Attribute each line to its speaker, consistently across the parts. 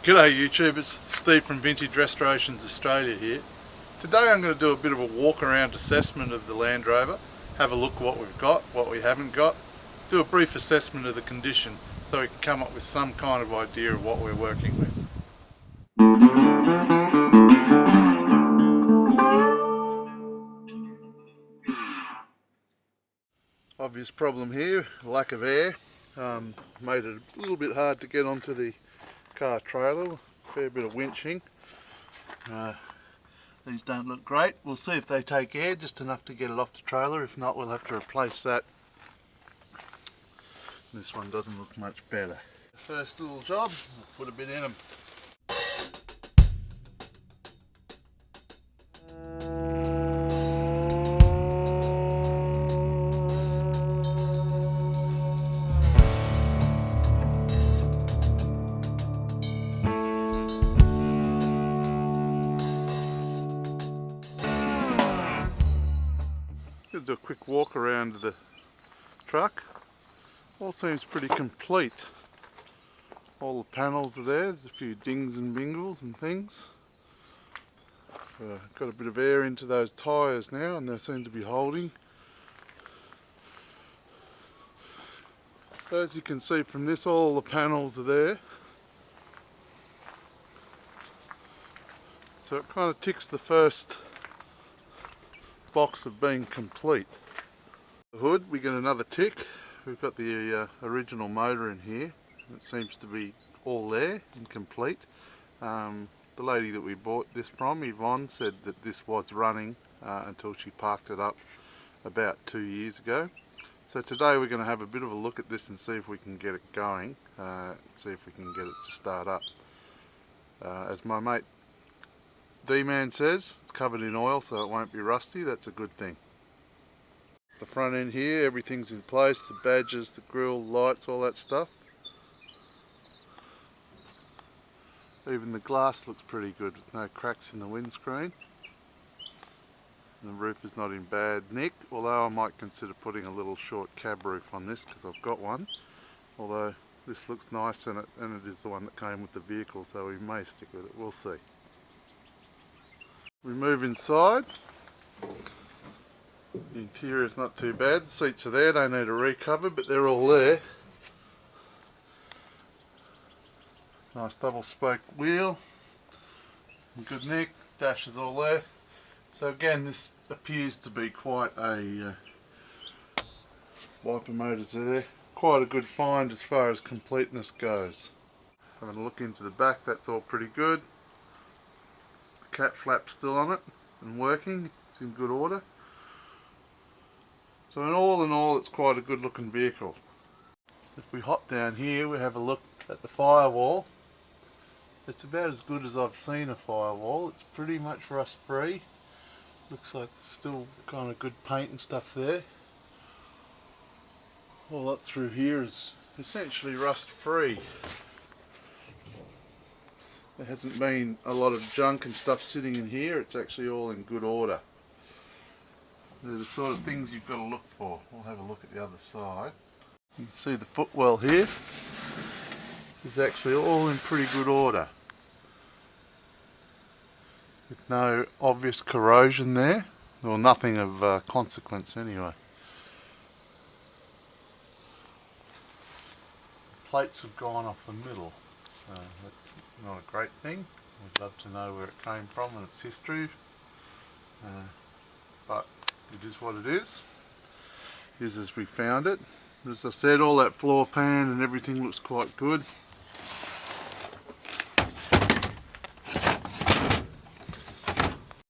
Speaker 1: G'day YouTube, it's Steve from Vintage Restorations Australia here. Today I'm going to do a bit of a walk around assessment of the Land Rover, have a look what we've got, what we haven't got, do a brief assessment of the condition so we can come up with some kind of idea of what we're working with. Obvious problem here, lack of air, made it a little bit hard to get onto the car trailer, fair bit of winching. These don't look great. We'll see if they take air, just enough to get it off the trailer. If not, we'll have to replace that. This one doesn't look much better. First little job, we'll put a bit in them. Do a quick walk around the truck. All seems pretty complete. All the panels are there. There's a few dings and bingles and things. Got a bit of air into those tyres now and they seem to be holding. As you can see from this, all the panels are there. So it kind of ticks the first box of being complete. The hood, we get another tick. We've got the original motor in here. It seems to be all there and complete. The lady that we bought this from, Yvonne, said that this was running until she parked it up about 2 years ago. So today we're going to have a bit of a look at this and see if we can get it going, see if we can get it to start up. As my mate D-Man says, it's covered in oil so it won't be rusty. That's a good thing. The front end here, everything's in place, the badges, the grille, lights, all that stuff. Even the glass looks pretty good with no cracks in the windscreen. And the roof is not in bad nick, although I might consider putting a little short cab roof on this because I've got one. Although this looks nice and it is the one that came with the vehicle, so we may stick with it, we'll see. We move inside. The interior is not too bad. The seats are there, don't need a recover, but they're all there. Nice double spoke wheel. Good nick. Dash is all there. So again, this appears to be quite a wiper motors are there. Quite a good find as far as completeness goes. Having a look into the back, that's all pretty good. Cat flap's still on it and working, it's in good order. So in all it's quite a good looking vehicle. If we hop down here we have a look at the firewall. It's about as good as I've seen a firewall. It's pretty much rust free. Looks like there's still kind of good paint and stuff there. All up through here is essentially rust free. There hasn't been a lot of junk and stuff sitting in here, it's actually all in good order. They're the sort of things you've got to look for. We'll have a look at the other side. You can see the footwell here. This is actually all in pretty good order. With no obvious corrosion there, or nothing of consequence anyway. Plates have gone off the middle. That's not a great thing. We'd love to know where it came from and its history, but it is what it is. It is as we found it. As I said, all that floor pan and everything looks quite good.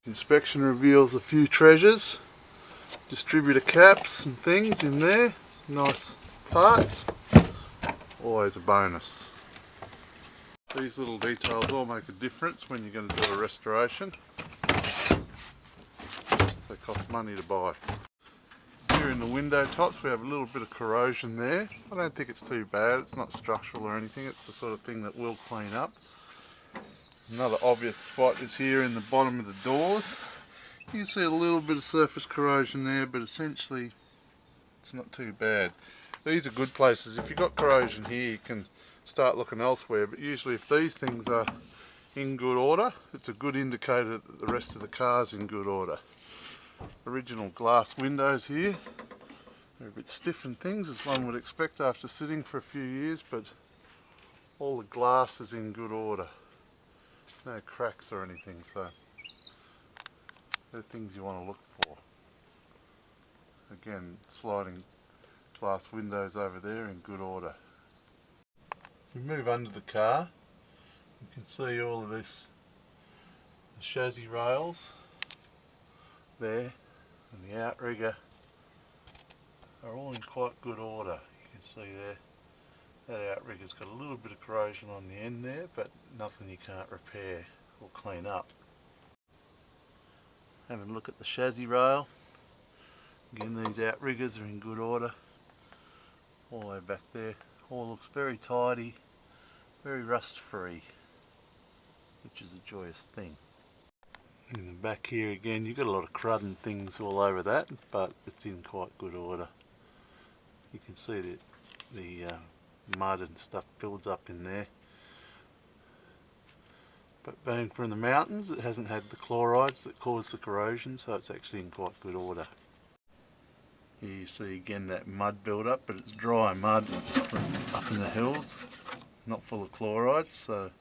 Speaker 1: Inspection reveals a few treasures. Distributor caps and things in there. Nice parts. Always a bonus. These little details all make a difference when you're going to do a restoration. They cost money to buy. Here in the window tops we have a little bit of corrosion there. I don't think it's too bad, it's not structural or anything, it's the sort of thing that will clean up. Another obvious spot is here in the bottom of the doors. You can see a little bit of surface corrosion there, but essentially it's not too bad. These are good places. If you've got corrosion here, you can start looking elsewhere. But usually if these things are in good order, it's a good indicator that the rest of the car's in good order. Original glass windows here. They're a bit stiff and things, as one would expect after sitting for a few years, but all the glass is in good order. No cracks or anything, so they're things you want to look for. Again, sliding glass windows over there in good order. If we move under the car, you can see all of this, the chassis rails there and the outrigger are all in quite good order. You can see there, that outrigger's got a little bit of corrosion on the end there, but nothing you can't repair or clean up. Having a look at the chassis rail, again these outriggers are in good order, all the way back there. All looks very tidy, very rust free, which is a joyous thing. In the back here again, you've got a lot of crud and things all over that, but it's in quite good order. You can see that the mud and stuff builds up in there. But being from the mountains, it hasn't had the chlorides that cause the corrosion, so it's actually in quite good order. Here you see again that mud build up, but it's dry mud from up in the hills, not full of chlorides, so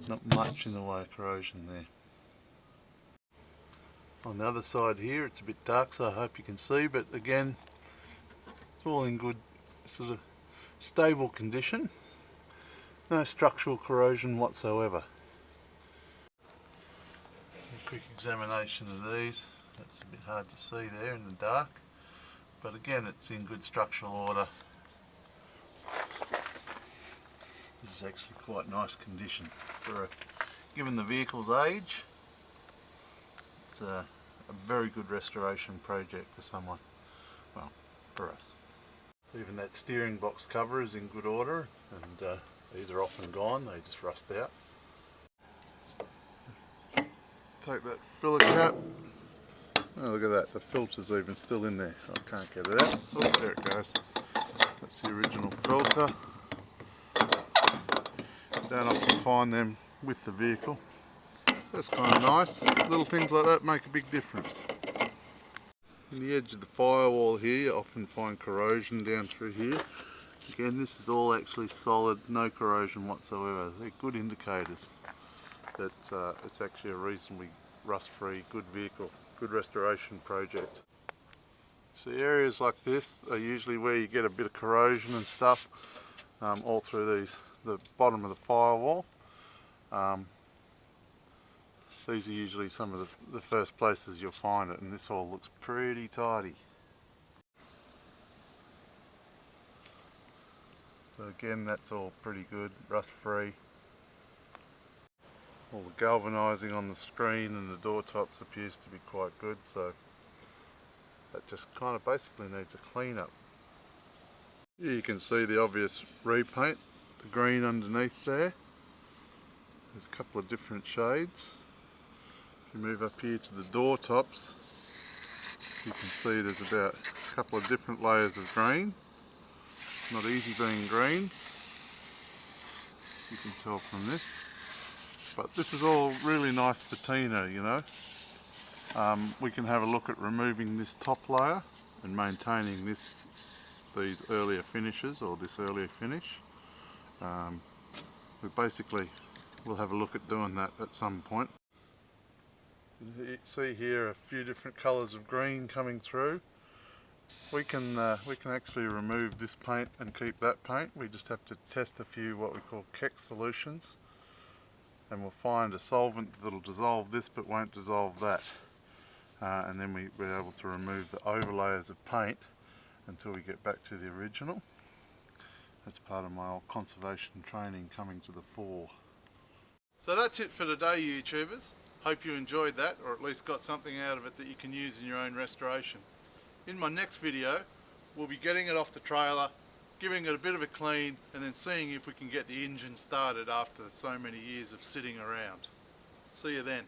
Speaker 1: not much in the way of corrosion there. On the other side here it's a bit dark, so I hope you can see, but again it's all in good sort of stable condition. No structural corrosion whatsoever. A quick examination of these. That's a bit hard to see there in the dark, but again it's in good structural order. This is actually quite nice condition for given the vehicle's age. It's a very good restoration project for someone, well, for us. Even that steering box cover is in good order, and these are often gone, they just rust out. Take that filler cap. Oh, look at that, the filter's even still in there. I can't get it out. Oh, there it goes. That's the original filter. Don't often find them with the vehicle. That's kind of nice. Little things like that make a big difference. In the edge of the firewall here, you often find corrosion down through here. Again, this is all actually solid, no corrosion whatsoever. They're good indicators that it's actually a reasonably rust-free, good vehicle, good restoration project. So areas like this are usually where you get a bit of corrosion and stuff all through the bottom of the firewall. These are usually some of the first places you'll find it, and this all looks pretty tidy. So again, that's all pretty good, rust free. All the galvanising on the screen and the door tops appears to be quite good, so that just kind of basically needs a clean up. Here you can see the obvious repaint, the green underneath there. There's a couple of different shades. If you move up here to the door tops, you can see there's about a couple of different layers of green. Not easy being green, as you can tell from this. But this is all really nice patina, you know. We can have a look at removing this top layer and maintaining these earlier finishes, or this earlier finish. We'll have a look at doing that at some point. You see here a few different colours of green coming through. We can actually remove this paint and keep that paint. We just have to test a few what we call Keck solutions, and we'll find a solvent that'll dissolve this but won't dissolve that, and then we'll be able to remove the overlayers of paint until we get back to the original. That's part of my old conservation training coming to the fore. So that's it for today, YouTubers. Hope you enjoyed that, or at least got something out of it that you can use in your own restoration. In my next video, we'll be getting it off the trailer, giving it a bit of a clean, and then seeing if we can get the engine started after so many years of sitting around. See you then.